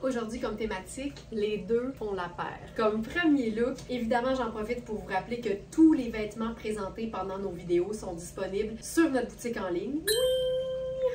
Aujourd'hui, comme thématique, les deux font la paire. Comme premier look, évidemment, j'en profite pour vous rappeler que tous les vêtements présentés pendant nos vidéos sont disponibles sur notre boutique en ligne. Oui!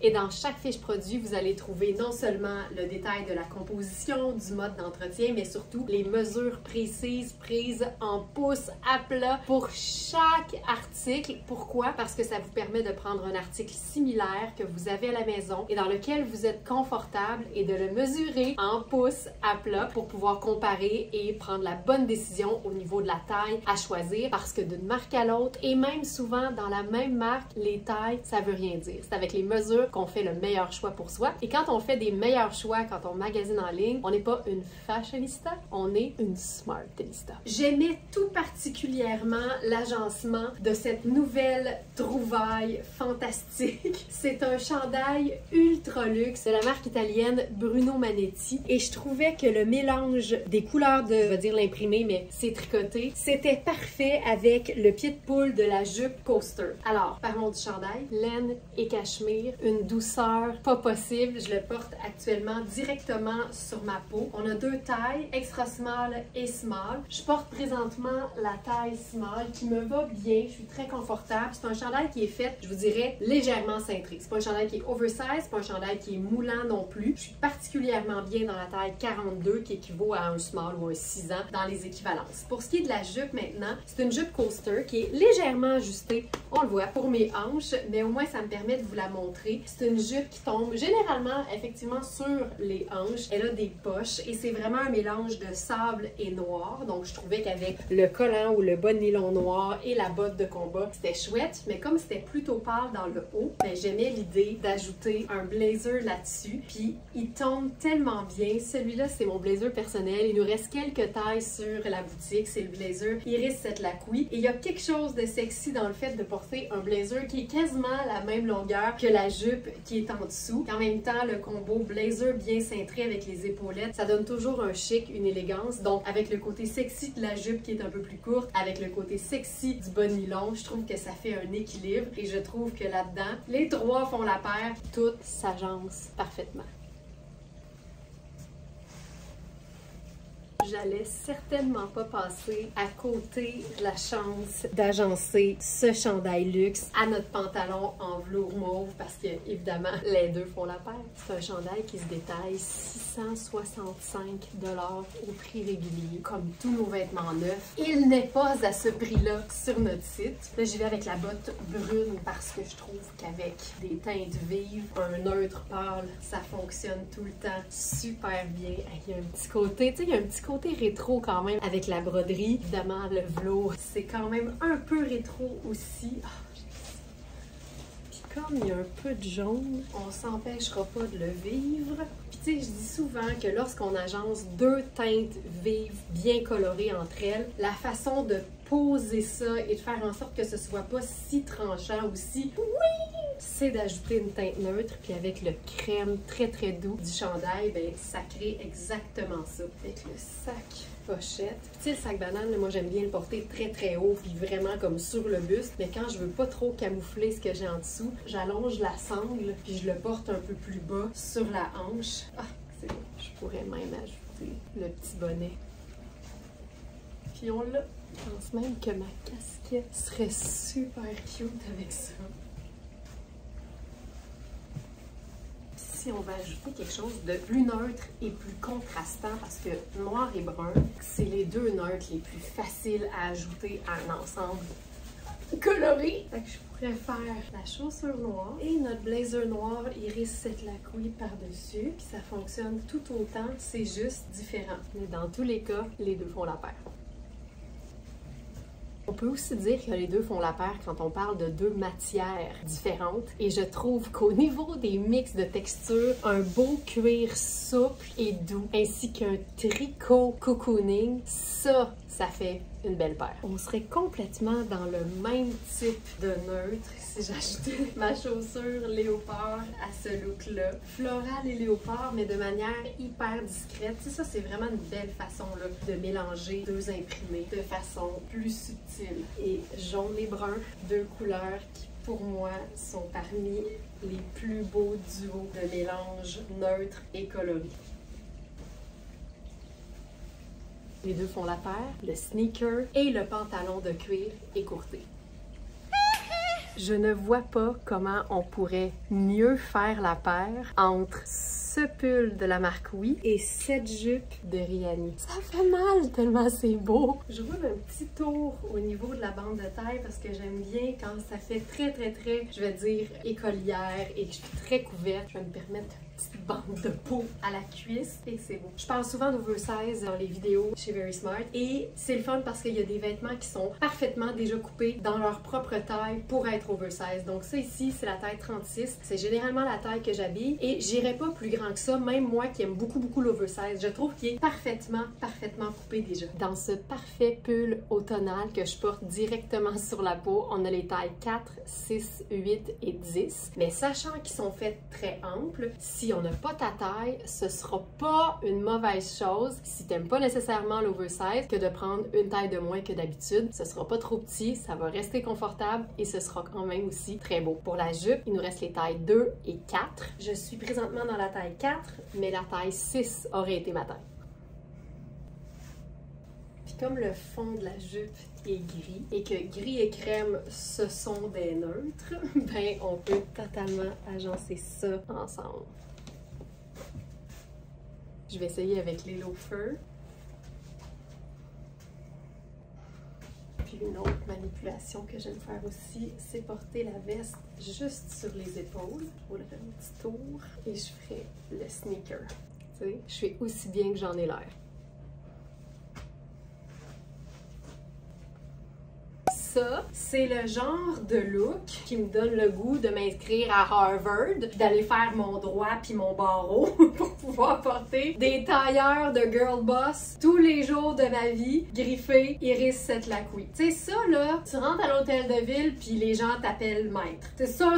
Et dans chaque fiche produit, vous allez trouver non seulement le détail de la composition, du mode d'entretien, mais surtout les mesures précises prises en pouces à plat pour chaque article. Pourquoi? Parce que ça vous permet de prendre un article similaire que vous avez à la maison et dans lequel vous êtes confortable et de le mesurer en pouces à plat pour pouvoir comparer et prendre la bonne décision au niveau de la taille à choisir, parce que d'une marque à l'autre et même souvent dans la même marque, les tailles, ça veut rien dire. C'est avec les mesures qu'on fait le meilleur choix pour soi. Et quand on fait des meilleurs choix, quand on magasine en ligne, on n'est pas une fashionista, on est une smartista. J'aimais tout particulièrement l'agencement de cette nouvelle trouvaille fantastique. C'est un chandail ultra luxe de la marque italienne Bruno Manetti et je trouvais que le mélange des couleurs de, je vais dire l'imprimé, mais c'est tricoté, c'était parfait avec le pied de poule de la jupe coaster. Alors, parlons du chandail. Laine et cachemire, une douceur pas possible. Je le porte actuellement directement sur ma peau. On a deux tailles, extra small et small. Je porte présentement la taille small qui me va bien. Je suis très confortable. C'est un chandail qui est fait, je vous dirais, légèrement cintré. C'est pas un chandail qui est oversize, c'est pas un chandail qui est moulant non plus. Je suis particulièrement bien dans la taille 42 qui équivaut à un small ou un 6 ans dans les équivalences. Pour ce qui est de la jupe maintenant, c'est une jupe coaster qui est légèrement ajustée, on le voit, pour mes hanches, mais au moins ça me permet de vous la montrer. C'est une jupe qui tombe généralement effectivement sur les hanches. Elle a des poches et c'est vraiment un mélange de sable et noir. Donc je trouvais qu'avec le collant ou le bas de nylon noir et la botte de combat, c'était chouette. Mais comme c'était plutôt pâle dans le haut, ben, j'aimais l'idée d'ajouter un blazer là-dessus. Puis il tombe tellement bien. Celui-là, c'est mon blazer personnel. Il nous reste quelques tailles sur la boutique. C'est le blazer Iris Cette Lacouille. Et il y a quelque chose de sexy dans le fait de porter un blazer qui est quasiment la même longueur que la jupe qui est en dessous. En même temps, le combo blazer bien cintré avec les épaulettes, ça donne toujours un chic, une élégance. Donc, avec le côté sexy de la jupe qui est un peu plus courte, avec le côté sexy du bas nylon, je trouve que ça fait un équilibre. Et je trouve que là-dedans, les trois font la paire. Tout s'agence parfaitement. J'allais certainement pas passer à côté de la chance d'agencer ce chandail luxe à notre pantalon en velours mauve parce que, évidemment, les deux font la paire. C'est un chandail qui se détaille 665 $ au prix régulier, comme tous nos vêtements neufs. Il n'est pas à ce prix-là sur notre site. Là, j'y vais avec la botte brune parce que je trouve qu'avec des teintes vives, un neutre pâle, ça fonctionne tout le temps super bien. Il y a un petit côté, tu sais, il y a un petit côté rétro quand même avec la broderie. Évidemment, le velours, c'est quand même un peu rétro aussi. Puis comme il y a un peu de jaune, on s'empêchera pas de le vivre. Puis tu sais, je dis souvent que lorsqu'on agence deux teintes vives bien colorées entre elles, la façon de poser ça et de faire en sorte que ce soit pas si tranchant ou si c'est d'ajouter une teinte neutre, puis avec le crème très très doux du chandail, ben ça crée exactement ça. Avec le sac pochette. Tu sais, le sac banane, là, moi j'aime bien le porter très très haut, puis vraiment comme sur le buste, mais quand je veux pas trop camoufler ce que j'ai en dessous, j'allonge la sangle, puis je le porte un peu plus bas sur la hanche. Ah, c'est bon. Je pourrais même ajouter le petit bonnet. Puis on l'a. Je pense même que ma casquette serait super cute avec ça. Si on va ajouter quelque chose de plus neutre et plus contrastant, parce que noir et brun, c'est les deux neutres les plus faciles à ajouter à un ensemble coloré. Fait que je pourrais faire la chaussure noire et notre blazer noir Iris Cette Lacouille par-dessus. Puis ça fonctionne tout autant, c'est juste différent. Mais dans tous les cas, les deux font la paire. On peut aussi dire que les deux font la paire quand on parle de deux matières différentes. Et je trouve qu'au niveau des mix de texture, un beau cuir souple et doux, ainsi qu'un tricot cocooning, ça fait une belle paire. On serait complètement dans le même type de neutre si j'ajoutais ma chaussure léopard à ce look-là. Floral et léopard, mais de manière hyper discrète. Tu sais, ça, c'est vraiment une belle façon là, de mélanger deux imprimés de façon plus subtile. Et jaune et brun, deux couleurs qui, pour moi, sont parmi les plus beaux duos de mélange neutre et coloré. Les deux font la paire, le sneaker et le pantalon de cuir écourté. Je ne vois pas comment on pourrait mieux faire la paire entre ce pull de la marque Oui et cette jupe de Rihanna. Ça fait mal tellement c'est beau! Je roule un petit tour au niveau de la bande de taille parce que j'aime bien quand ça fait très, je vais dire, écolière et que je suis très couverte. Je vais me permettre une petite bande de peau à la cuisse et c'est beau. Je parle souvent d'oversize dans les vidéos chez Very Smart et c'est le fun parce qu'il y a des vêtements qui sont parfaitement déjà coupés dans leur propre taille pour être oversize. Donc ça ici, c'est la taille 36. C'est généralement la taille que j'habille et j'irai pas plus grand que ça, même moi qui aime beaucoup l'oversize. Je trouve qu'il est parfaitement coupé déjà. Dans ce parfait pull automnal que je porte directement sur la peau, on a les tailles 4, 6, 8 et 10. Mais sachant qu'ils sont faits très amples, si on n'a pas ta taille, ce sera pas une mauvaise chose si t'aimes pas nécessairement l'oversize que de prendre une taille de moins que d'habitude. Ce sera pas trop petit, ça va rester confortable et ce sera quand même aussi très beau. Pour la jupe, il nous reste les tailles 2 et 4. Je suis présentement dans la taille 4, mais la taille 6 aurait été ma taille. Puis comme le fond de la jupe est gris et que gris et crème, ce sont des neutres, ben on peut totalement agencer ça ensemble. Je vais essayer avec les loafers. Puis une autre manipulation que j'aime faire aussi, c'est porter la veste juste sur les épaules. Je roulerai un petit tour et je ferai le sneaker. Tu sais, je fais aussi bien que j'en ai l'air. Ça, c'est le genre de look qui me donne le goût de m'inscrire à Harvard, d'aller faire mon droit puis mon barreau pour pouvoir porter des tailleurs de girl boss tous les jours de ma vie, griffés Iris Setlacqui. Tu sais ça là, tu rentres à l'hôtel de ville puis les gens t'appellent maître. C'est ça.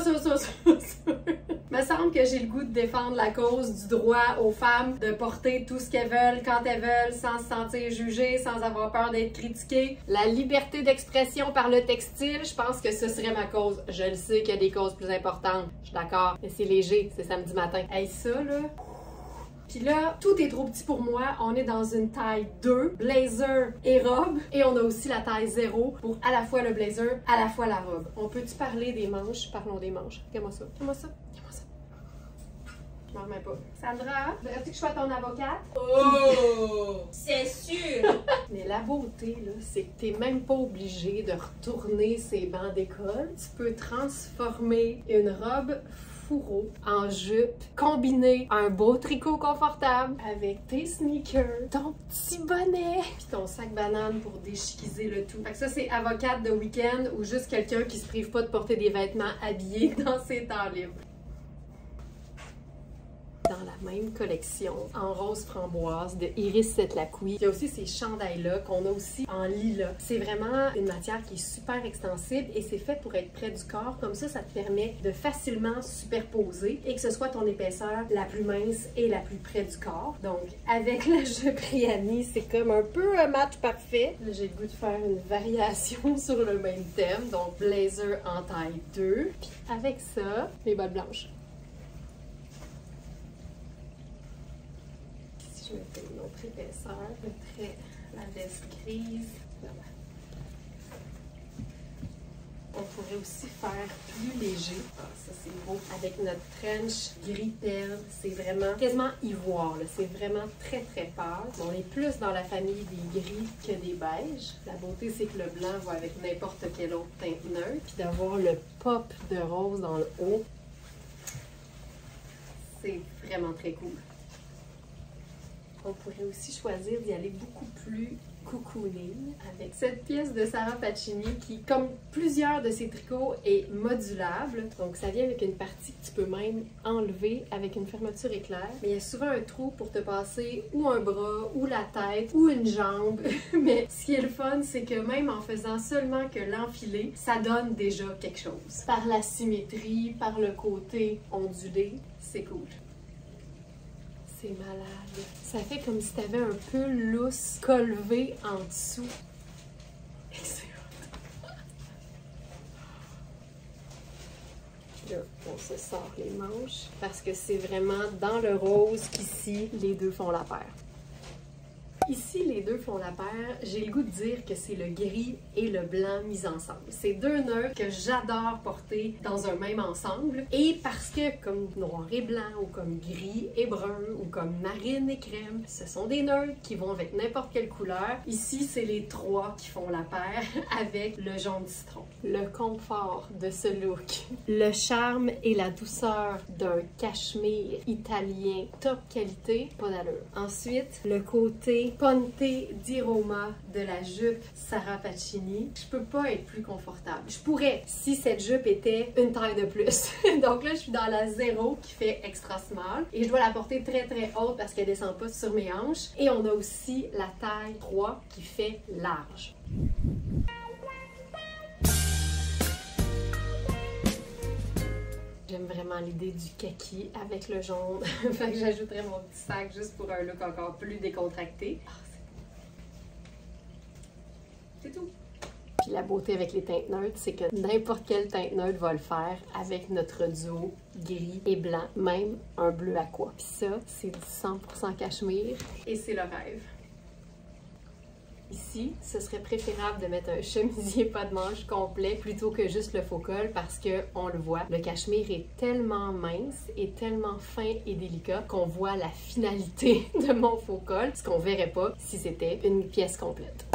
Me semble que j'ai le goût de défendre la cause du droit aux femmes de porter tout ce qu'elles veulent quand elles veulent sans se sentir jugées, sans avoir peur d'être critiquées. La liberté d'expression par le textile, je pense que ce serait ma cause. Je le sais qu'il y a des causes plus importantes. Je suis d'accord, mais c'est léger, c'est samedi matin. Hey, ça là... Puis là, tout est trop petit pour moi. On est dans une taille 2, blazer et robe. Et on a aussi la taille 0 pour à la fois le blazer, à la fois la robe. On peut-tu parler des manches? Parlons des manches. Regarde-moi ça. Regarde-moi ça. Regarde-moi ça. Je m'en remets pas. Sandra, voudrais-tu que je sois ton avocate? Oh! C'est sûr! Mais la beauté, là, c'est que t'es même pas obligé de retourner ces bancs d'école. Tu peux transformer une robe en jupe, combiner un beau tricot confortable avec tes sneakers, ton petit bonnet, puis ton sac banane pour déchiquiser le tout. Fait que ça, c'est avocate de week-end ou juste quelqu'un qui se prive pas de porter des vêtements habillés dans ses temps libres. Dans la même collection, en rose framboise de Iris Setlacqui. Il y a aussi ces chandails-là qu'on a aussi en lilas. C'est vraiment une matière qui est super extensible et c'est fait pour être près du corps. Comme ça te permet de facilement superposer et que ce soit ton épaisseur la plus mince et la plus près du corps. Donc, avec la jupe Rihanna, c'est comme un peu un match parfait. Là, j'ai le goût de faire une variation sur le même thème. Donc, blazer en taille 2. Puis avec ça, les bottes blanches. Je mettais une autre épaisseur, je mettrais la veste grise. Voilà. On pourrait aussi faire plus léger. Ah, ça c'est beau. Avec notre trench gris perle, c'est vraiment quasiment ivoire. C'est vraiment très pâle. On est plus dans la famille des gris que des beiges. La beauté, c'est que le blanc va avec n'importe quelle autre teinte neutre. Puis d'avoir le pop de rose dans le haut, c'est vraiment très cool. On pourrait aussi choisir d'y aller beaucoup plus cocooning avec cette pièce de Sarah Pacini qui, comme plusieurs de ses tricots, est modulable. Donc ça vient avec une partie que tu peux même enlever avec une fermeture éclair. Mais il y a souvent un trou pour te passer ou un bras, ou la tête, ou une jambe. Mais ce qui est le fun, c'est que même en faisant seulement que l'enfiler, ça donne déjà quelque chose. Par la symétrie, par le côté ondulé, c'est cool. C'est malade. Ça fait comme si tu avais un peu lousse collevé en dessous. Et c'est hot. Là, on se sort les manches parce que c'est vraiment dans le rose qu'ici, les deux font la paire. Ici, les deux font la paire. J'ai le goût de dire que c'est le gris et le blanc mis ensemble. C'est deux nœuds que j'adore porter dans un même ensemble. Et parce que, comme noir et blanc, ou comme gris et brun, ou comme marine et crème, ce sont des nœuds qui vont avec n'importe quelle couleur. Ici, c'est les trois qui font la paire avec le jaune citron. Le confort de ce look, le charme et la douceur d'un cachemire italien top qualité, pas d'allure. Ensuite, le côté ponte di Roma de la jupe Sarah Pacini. Je peux pas être plus confortable. Je pourrais si cette jupe était une taille de plus. Donc là, je suis dans la 0 qui fait extra small et je dois la porter très très haute parce qu'elle descend pas sur mes hanches. Et on a aussi la taille 3 qui fait large. J'aime vraiment l'idée du kaki avec le jaune. Fait que j'ajouterais mon petit sac juste pour un look encore plus décontracté. Oh, c'est tout. Puis la beauté avec les teintes neutres, c'est que n'importe quelle teinte neutre va le faire avec notre duo gris et blanc, même un bleu aqua. Puis ça, c'est du 100% cachemire et c'est le rêve. Ici, ce serait préférable de mettre un chemisier pas de manches complet plutôt que juste le faux col parce que, on le voit, le cachemire est tellement mince et tellement fin et délicat qu'on voit la finalité de mon faux col, ce qu'on verrait pas si c'était une pièce complète.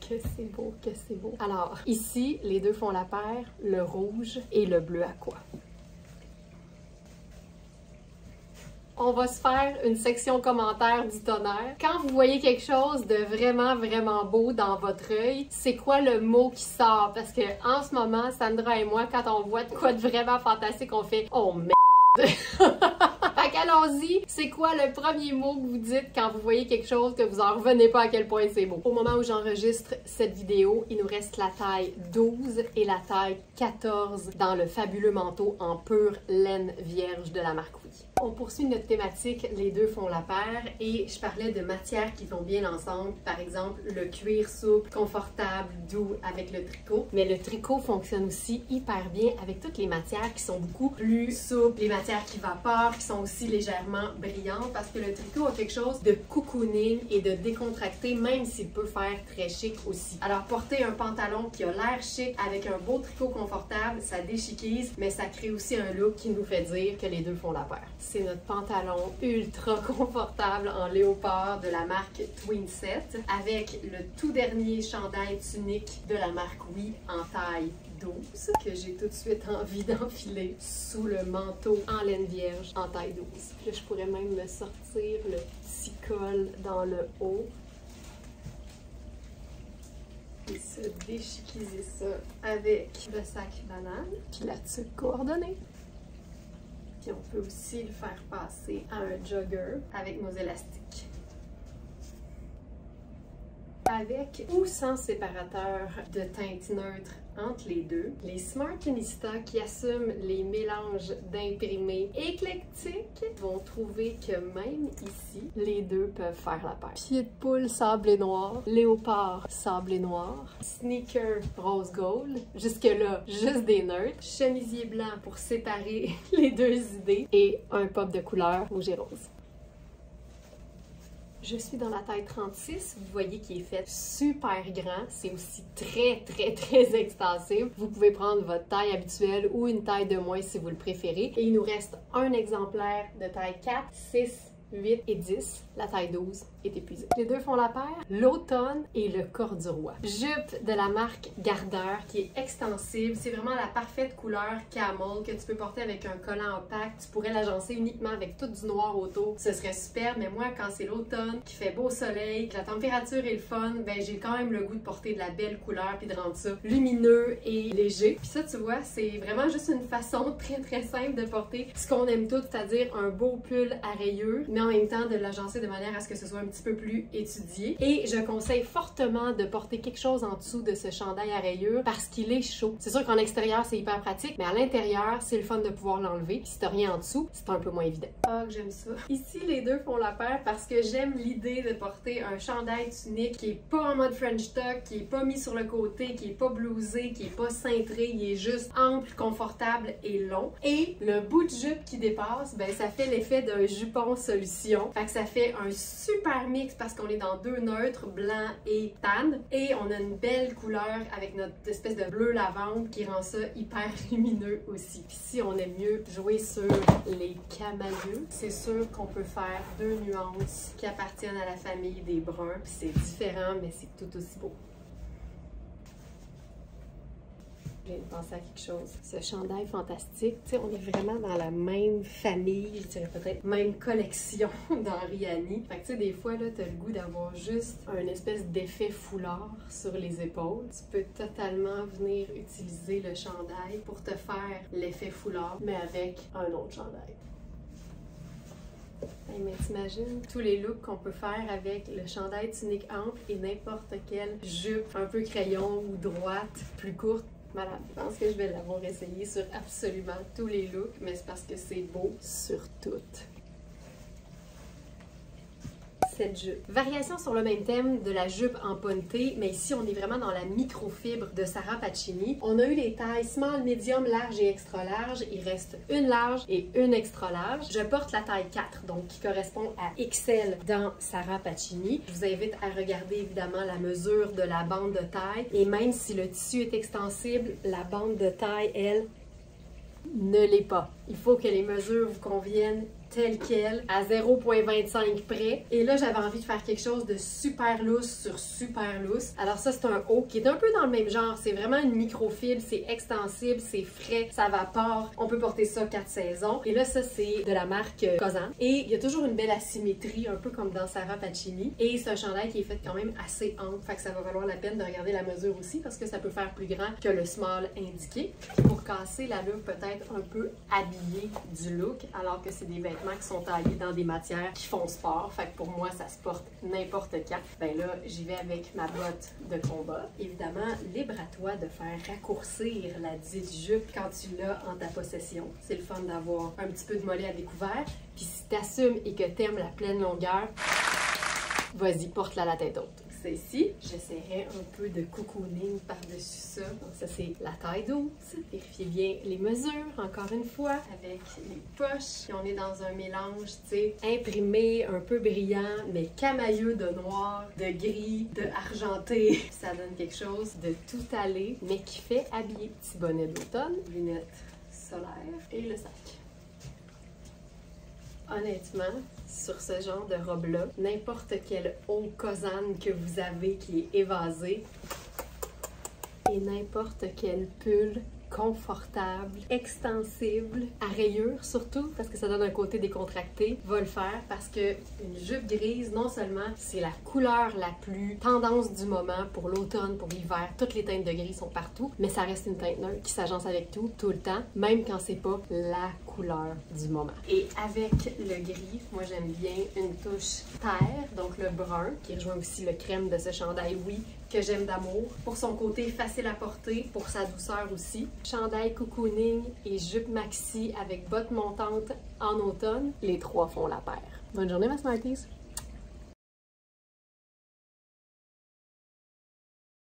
Que c'est beau, que c'est beau. Alors, ici, les deux font la paire, le rouge et le bleu aqua. On va se faire une section commentaires du tonnerre. Quand vous voyez quelque chose de vraiment, vraiment beau dans votre œil, c'est quoi le mot qui sort? Parce que en ce moment, Sandra et moi, quand on voit de quoi de vraiment fantastique, on fait « Oh merde! » Fait qu'allons-y, c'est quoi le premier mot que vous dites quand vous voyez quelque chose que vous en revenez pas à quel point c'est beau? Au moment où j'enregistre cette vidéo, il nous reste la taille 12 et la taille 14 dans le fabuleux manteau en pure laine vierge de la marque Oui. On poursuit notre thématique, les deux font la paire, et je parlais de matières qui vont bien ensemble. Par exemple, le cuir souple, confortable, doux avec le tricot. Mais le tricot fonctionne aussi hyper bien avec toutes les matières qui sont beaucoup plus souples, les matières qui vaporent, qui sont aussi légèrement brillantes, parce que le tricot a quelque chose de cocooning et de décontracté, même s'il peut faire très chic aussi. Alors, porter un pantalon qui a l'air chic avec un beau tricot confortable, ça déchiquise, mais ça crée aussi un look qui nous fait dire que les deux font la paire. C'est notre pantalon ultra confortable en léopard de la marque Twinset avec le tout dernier chandail tunique de la marque Oui en taille 12 que j'ai tout de suite envie d'enfiler sous le manteau en laine vierge en taille 12. Puis là, je pourrais même me sortir le petit col dans le haut et se déchiquiser ça avec le sac banane puis la tuque coordonnée. Puis on peut aussi le faire passer à un jogger avec nos élastiques. Avec ou sans séparateur de teinte neutre entre les deux, les Smartinista qui assument les mélanges d'imprimés éclectiques vont trouver que même ici, les deux peuvent faire la paire. Pied de poule sablé noir, léopard sablé noir, sneaker rose gold, jusque-là juste des neutres, chemisier blanc pour séparer les deux idées et un pop de couleur rouge et rose. Je suis dans la taille 36, vous voyez qu'il est fait super grand, c'est aussi très extensible. Vous pouvez prendre votre taille habituelle ou une taille de moins si vous le préférez. Et il nous reste un exemplaire de taille 4, 6, 8 et 10. La taille 12 est épuisée. Les deux font la paire, l'automne et le corps du roi. Jupe de la marque Gardeur qui est extensible. C'est vraiment la parfaite couleur camel que tu peux porter avec un collant opaque. Tu pourrais l'agencer uniquement avec tout du noir autour. Ce serait super, mais moi, quand c'est l'automne, qu'il fait beau soleil, que la température est le fun, ben j'ai quand même le goût de porter de la belle couleur puis de rendre ça lumineux et léger. Puis ça, tu vois, c'est vraiment juste une façon très simple de porter ce qu'on aime tous, c'est-à-dire un beau pull à rayures, mais en même temps de l'agencer de manière à ce que ce soit un petit peu plus étudié. Et je conseille fortement de porter quelque chose en dessous de ce chandail à rayures parce qu'il est chaud. C'est sûr qu'en extérieur, c'est hyper pratique, mais à l'intérieur, c'est le fun de pouvoir l'enlever. Puis si t'as rien en dessous, c'est un peu moins évident. Ah, que j'aime ça. Ici, les deux font la paire parce que j'aime l'idée de porter un chandail tunique qui est pas en mode French tuck, qui est pas mis sur le côté, qui est pas blousé, qui est pas cintré, il est juste ample, confortable et long. Et le bout de jupe qui dépasse, ben ça fait l'effet d'un jupon solution solution. Fait que ça fait un super mix parce qu'on est dans deux neutres, blanc et tan. Et on a une belle couleur avec notre espèce de bleu lavande qui rend ça hyper lumineux aussi. Puis si on aime mieux jouer sur les camailleux, c'est sûr qu'on peut faire deux nuances qui appartiennent à la famille des bruns. Puis c'est différent, mais c'est tout aussi beau. Je viens de penser à quelque chose. Ce chandail fantastique, tu sais, on est vraiment dans la même famille, je dirais peut-être même collection dans Rihanni. Fait que tu sais, des fois, là, t'as le goût d'avoir juste un espèce d'effet foulard sur les épaules. Tu peux totalement venir utiliser le chandail pour te faire l'effet foulard, mais avec un autre chandail. Hey, mais t'imagines tous les looks qu'on peut faire avec le chandail tunique ample et n'importe quelle jupe un peu crayon ou droite, plus courte. Malade. Je pense que je vais l'avoir essayé sur absolument tous les looks, mais c'est parce que c'est beau sur toutes. Cette jupe. Variation sur le même thème de la jupe en ponté, mais ici on est vraiment dans la microfibre de Sarah Pacini. On a eu les tailles small, medium, large et extra large. Il reste une large et une extra large. Je porte la taille 4, donc qui correspond à XL dans Sarah Pacini. Je vous invite à regarder évidemment la mesure de la bande de taille. Et même si le tissu est extensible, la bande de taille, elle, ne l'est pas. Il faut que les mesures vous conviennent telle quelle, à 0,25 près. Et là, j'avais envie de faire quelque chose de super lousse sur super lousse. Alors ça, c'est un haut qui est un peu dans le même genre. C'est vraiment une microfibre, c'est extensible, c'est frais, ça vapore. On peut porter ça 4 saisons. Et là, ça, c'est de la marque Kozan. Et il y a toujours une belle asymétrie, un peu comme dans Sarah Pacini. Et c'est un chandail qui est fait quand même assez ample. Fait que ça va valoir la peine de regarder la mesure aussi parce que ça peut faire plus grand que le small indiqué. Puis pour casser la look peut-être un peu habillée du look, alors que c'est des vêtements qui sont taillés dans des matières qui font sport. Fait que pour moi, ça se porte n'importe quand. Ben là, j'y vais avec ma botte de combat. Évidemment, libre à toi de faire raccourcir la dite jupe quand tu l'as en ta possession. C'est le fun d'avoir un petit peu de mollet à découvert. Puis si t'assumes et que t'aimes la pleine longueur, vas-y, porte-la la tête haute. Celle-ci, j'essaierai un peu de cocooning par-dessus ça. Donc ça, c'est la taille 12. Vérifiez bien les mesures, encore une fois, avec les poches. Puis on est dans un mélange, tu sais, imprimé, un peu brillant, mais camailleux de noir, de gris, de argenté. Ça donne quelque chose de tout allé, mais qui fait habiller. Petit bonnet d'automne, lunettes solaires et le sac. Honnêtement, sur ce genre de robe-là, n'importe quel haut Kozan que vous avez qui est évasé et n'importe quel pull confortable, extensible, à rayures surtout, parce que ça donne un côté décontracté, va le faire parce que une jupe grise, non seulement c'est la couleur la plus tendance du moment pour l'automne, pour l'hiver, toutes les teintes de gris sont partout, mais ça reste une teinte neutre qui s'agence avec tout le temps, même quand c'est pas la couleur du moment. Et avec le gris, moi j'aime bien une touche terre, donc le brun, qui rejoint aussi le crème de ce chandail, oui, que j'aime d'amour, pour son côté facile à porter, pour sa douceur aussi. Chandail cocooning et jupe maxi avec bottes montantes en automne, les trois font la paire. Bonne journée ma Smarties!